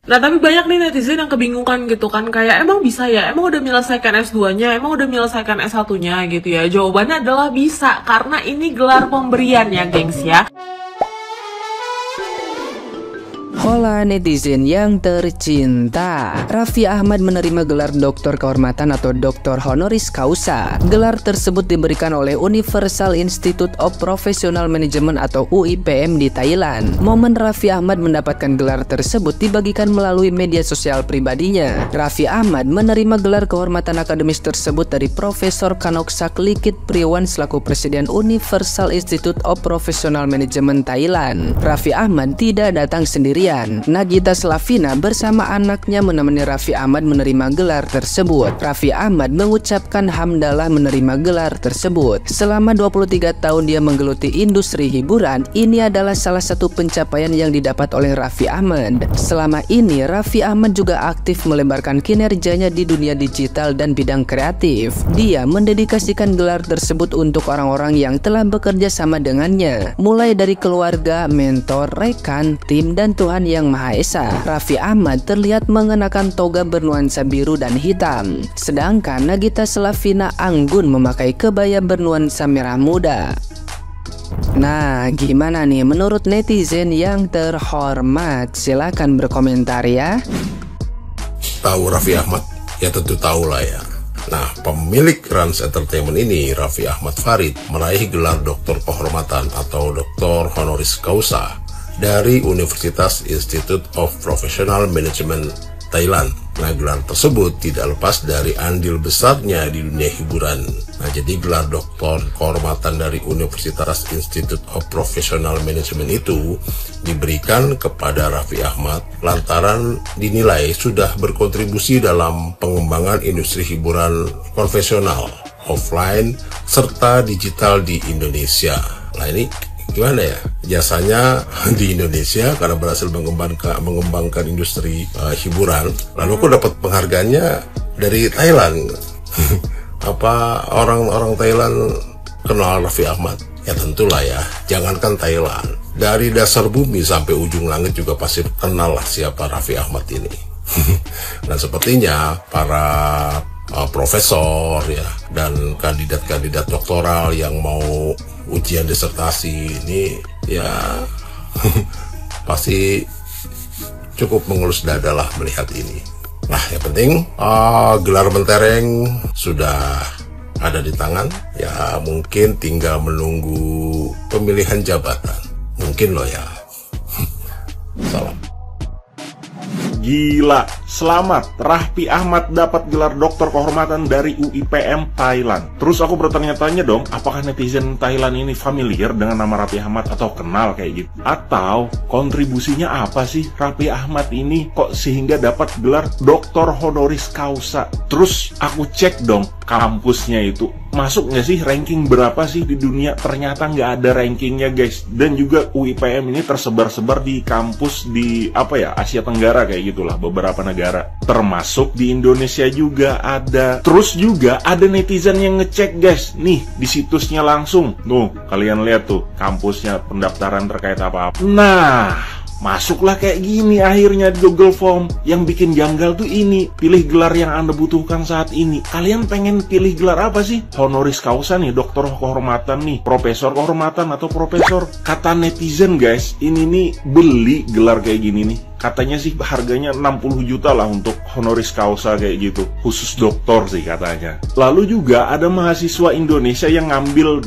Nah, tapi banyak nih netizen yang kebingungan gitu kan, kayak emang bisa ya, emang udah menyelesaikan S2-nya, emang udah menyelesaikan S1-nya gitu ya. Jawabannya adalah bisa, karena ini gelar pemberian ya gengs ya. Hola netizen yang tercinta, Raffi Ahmad menerima gelar Doktor Kehormatan atau Doktor Honoris Causa. Gelar tersebut diberikan oleh Universal Institute of Professional Management atau UIPM di Thailand. Momen Raffi Ahmad mendapatkan gelar tersebut dibagikan melalui media sosial pribadinya. Raffi Ahmad menerima gelar kehormatan akademis tersebut dari Profesor Kanoksak Likit Priwan selaku Presiden Universal Institute of Professional Management Thailand. Raffi Ahmad tidak datang sendirian. Nagita Slavina bersama anaknya menemani Raffi Ahmad menerima gelar tersebut. Raffi Ahmad mengucapkan hamdalah menerima gelar tersebut. Selama 23 tahun dia menggeluti industri hiburan, ini adalah salah satu pencapaian yang didapat oleh Raffi Ahmad. Selama ini Raffi Ahmad juga aktif melebarkan kinerjanya di dunia digital dan bidang kreatif. Dia mendedikasikan gelar tersebut untuk orang-orang yang telah bekerja sama dengannya, mulai dari keluarga, mentor, rekan, tim, dan Tuhan Yang Maha Esa. Raffi Ahmad terlihat mengenakan toga bernuansa biru dan hitam, sedangkan Nagita Slavina anggun memakai kebaya bernuansa merah muda. Nah, gimana nih menurut netizen yang terhormat? Silahkan berkomentar ya. Tahu Raffi Ahmad? Ya tentu tahu lah ya. Nah, pemilik Rans Entertainment ini, Raffi Ahmad Farid, meraih gelar Doktor Kehormatan atau Doktor Honoris Causa dari Universitas Institute of Professional Management Thailand. Nah, gelar tersebut tidak lepas dari andil besarnya di dunia hiburan. Nah, jadi gelar doktor kehormatan dari Universitas Institute of Professional Management itu diberikan kepada Raffi Ahmad lantaran dinilai sudah berkontribusi dalam pengembangan industri hiburan konvensional, offline, serta digital di Indonesia. Nah, ini gimana ya jasanya di Indonesia karena berhasil mengembangkan industri hiburan. Lalu aku dapat penghargaannya dari Thailand. Apa orang-orang Thailand kenal Raffi Ahmad? Ya tentulah ya, jangankan Thailand, dari dasar bumi sampai ujung langit juga pasti kenal lah siapa Raffi Ahmad ini. Dan sepertinya para profesor ya dan kandidat-kandidat doktoral yang mau ujian disertasi ini ya pasti cukup mengelus dada lah melihat ini. Nah, yang penting gelar mentereng sudah ada di tangan ya, mungkin tinggal menunggu pemilihan jabatan mungkin loh ya. Salam. Gila, selamat, Raffi Ahmad dapat gelar doktor kehormatan dari UIPM Thailand. Terus aku bertanya-tanya dong, apakah netizen Thailand ini familiar dengan nama Raffi Ahmad atau kenal kayak gitu? Atau kontribusinya apa sih Raffi Ahmad ini kok sehingga dapat gelar doktor honoris causa? Terus aku cek dong kampusnya itu, masuk nggak sih, ranking berapa sih di dunia? Ternyata nggak ada rankingnya guys. Dan juga UIPM ini tersebar-sebar di kampus di Asia Tenggara kayak gitulah, beberapa negara termasuk di Indonesia juga ada. Terus juga ada netizen yang ngecek guys, nih di situsnya langsung tuh, kalian lihat tuh kampusnya, pendaftaran terkait apa-apa. Nah, masuklah kayak gini akhirnya di Google Form. Yang bikin janggal tuh ini, pilih gelar yang Anda butuhkan saat ini. Kalian pengen pilih gelar apa sih? Honoris causa nih, doktor kehormatan nih, profesor kehormatan atau profesor. Kata netizen guys, ini nih beli gelar kayak gini nih, katanya sih harganya 60 juta lah untuk honoris causa kayak gitu, khusus doktor sih katanya. Lalu juga ada mahasiswa Indonesia yang ngambil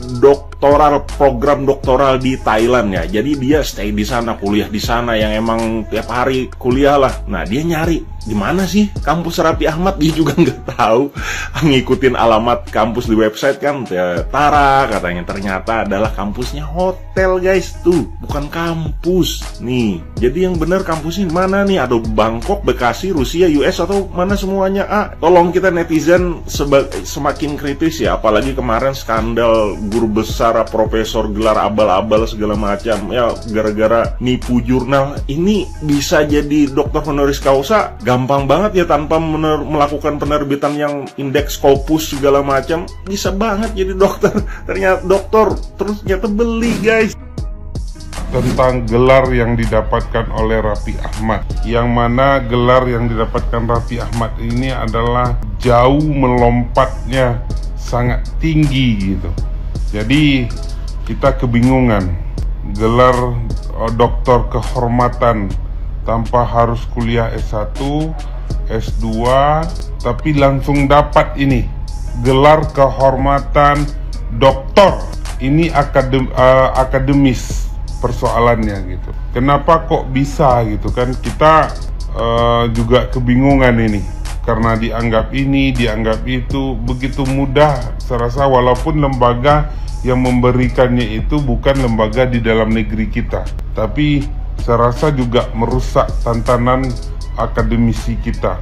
program doktoral di Thailand ya. Jadi dia stay di sana, kuliah di sana, yang emang tiap hari kuliah lah. Nah, dia nyari di mana sih kampus Raffi Ahmad, dia juga nggak tahu. Ngikutin alamat kampus di website kan, Tara katanya, ternyata adalah kampusnya hotel guys, tuh bukan kampus nih. Jadi yang bener kampusnya mana nih? Ada Bangkok, Bekasi, Rusia, US atau mana semuanya? Tolong kita netizen semakin kritis ya, apalagi kemarin skandal guru besar, profesor, gelar abal-abal segala macam ya, gara-gara nipu jurnal. Ini bisa jadi doktor honoris causa gampang banget ya, tanpa melakukan penerbitan yang indeks Scopus segala macam, bisa banget jadi dokter. Ternyata dokter terus ternyata beli guys. tentang gelar yang didapatkan oleh Raffi Ahmad. Yang mana gelar yang didapatkan Raffi Ahmad ini adalah jauh melompatnya, sangat tinggi gitu. Jadi kita kebingungan, gelar doktor kehormatan tanpa harus kuliah S1, S2, tapi langsung dapat ini gelar kehormatan doktor. Ini akademis persoalannya gitu. Kenapa kok bisa gitu kan? Kita juga kebingungan ini karena dianggap ini, dianggap itu, begitu mudah. Saya rasa walaupun lembaga yang memberikannya itu bukan lembaga di dalam negeri kita, tapi saya rasa juga merusak tantanan akademisi kita,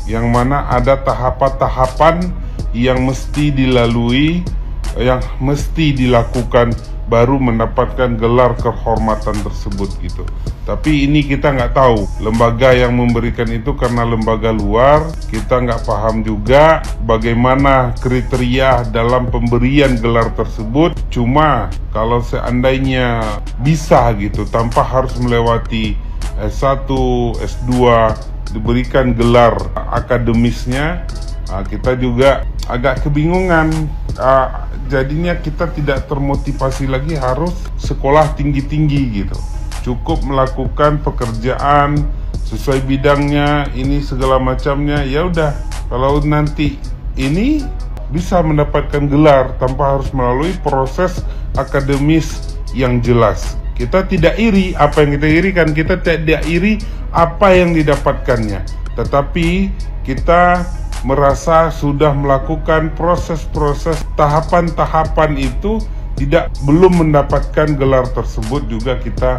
yang mana ada tahapan-tahapan yang mesti dilalui, yang mesti dilakukan baru mendapatkan gelar kehormatan tersebut gitu. Tapi ini kita nggak tahu lembaga yang memberikan itu, karena lembaga luar, kita nggak paham juga bagaimana kriteria dalam pemberian gelar tersebut. Cuma kalau seandainya bisa gitu tanpa harus melewati S1, S2, diberikan gelar akademisnya, kita juga agak kebingungan. Jadinya kita tidak termotivasi lagi harus sekolah tinggi-tinggi gitu. Cukup melakukan pekerjaan sesuai bidangnya, ini segala macamnya. Ya udah, kalau nanti ini bisa mendapatkan gelar tanpa harus melalui proses akademis yang jelas. Kita tidak iri apa yang kita irikan, kita tidak iri apa yang didapatkannya, tetapi kita merasa sudah melakukan proses-proses tahapan-tahapan itu, belum mendapatkan gelar tersebut juga kita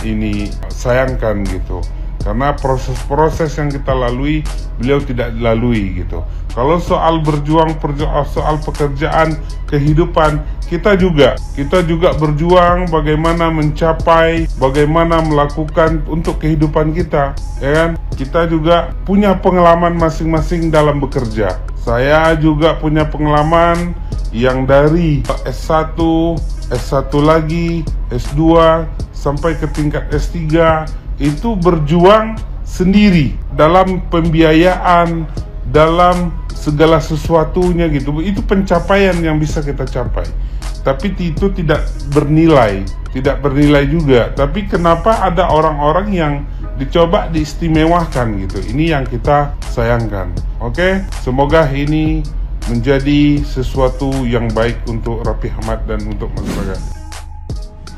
ini sayangkan gitu, karena proses-proses yang kita lalui beliau tidak lalui gitu. Kalau soal berjuang soal pekerjaan, kehidupan, kita juga berjuang bagaimana mencapai, bagaimana melakukan untuk kehidupan kita, ya kan? Kita juga punya pengalaman masing-masing dalam bekerja. Saya juga punya pengalaman yang dari S1, S1 lagi, S2, sampai ke tingkat S3, itu berjuang sendiri dalam pembiayaan, dalam segala sesuatunya gitu. Itu pencapaian yang bisa kita capai. Tapi itu tidak bernilai juga. Tapi kenapa ada orang-orang yang dicoba diistimewakan gitu? Ini yang kita sayangkan. Oke, semoga ini menjadi sesuatu yang baik untuk Raffi Ahmad dan untuk masyarakat.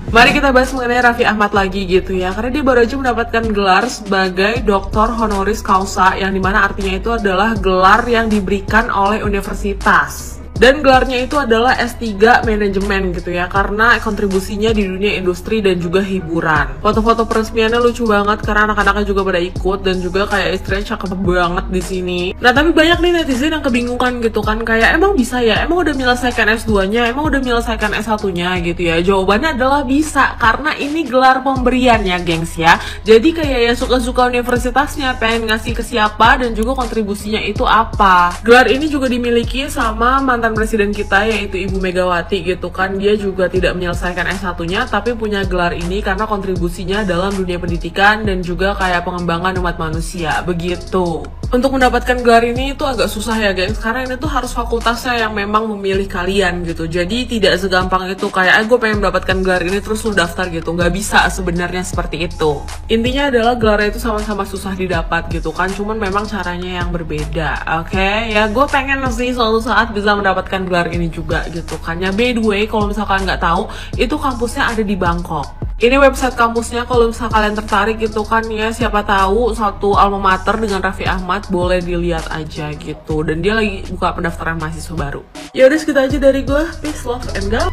Mari kita bahas mengenai Raffi Ahmad lagi gitu ya, karena dia baru aja mendapatkan gelar sebagai Doktor Honoris Causa, yang dimana artinya itu adalah gelar yang diberikan oleh universitas. Dan gelarnya itu adalah S3 manajemen gitu ya, karena kontribusinya di dunia industri dan juga hiburan. Foto-foto peresmiannya lucu banget karena anak-anaknya juga pada ikut, dan juga kayak istrinya cakep banget di sini. Nah, tapi banyak nih netizen yang kebingungan gitu kan, kayak emang bisa ya, emang udah menyelesaikan S2-nya, emang udah menyelesaikan S1-nya gitu ya. Jawabannya adalah bisa, karena ini gelar pemberian ya gengs ya. Jadi kayak ya suka-suka universitasnya pengen ngasih ke siapa dan juga kontribusinya itu apa. Gelar ini juga dimiliki sama mantan presiden kita yaitu Ibu Megawati gitu kan. Dia juga tidak menyelesaikan S1-nya tapi punya gelar ini karena kontribusinya dalam dunia pendidikan dan juga kayak pengembangan umat manusia begitu. Untuk mendapatkan gelar ini itu agak susah ya guys, karena ini tuh harus fakultasnya yang memang memilih kalian gitu. Jadi tidak segampang itu kayak gue pengen mendapatkan gelar ini terus lu daftar gitu, nggak bisa sebenarnya seperti itu. Intinya adalah gelarnya itu sama-sama susah didapat gitu kan, cuman memang caranya yang berbeda. Oke, ya gue pengen sih suatu saat bisa mendapatkan gelar ini juga gitu kan ya. By the way, kalau misalkan nggak tahu, itu kampusnya ada di Bangkok. Ini website kampusnya, kalau misalnya kalian tertarik gitu kan ya, siapa tahu satu alma mater dengan Raffi Ahmad, boleh dilihat aja gitu. Dan dia lagi buka pendaftaran mahasiswa baru. Ya udah segitu aja dari gue. Peace, love, and God.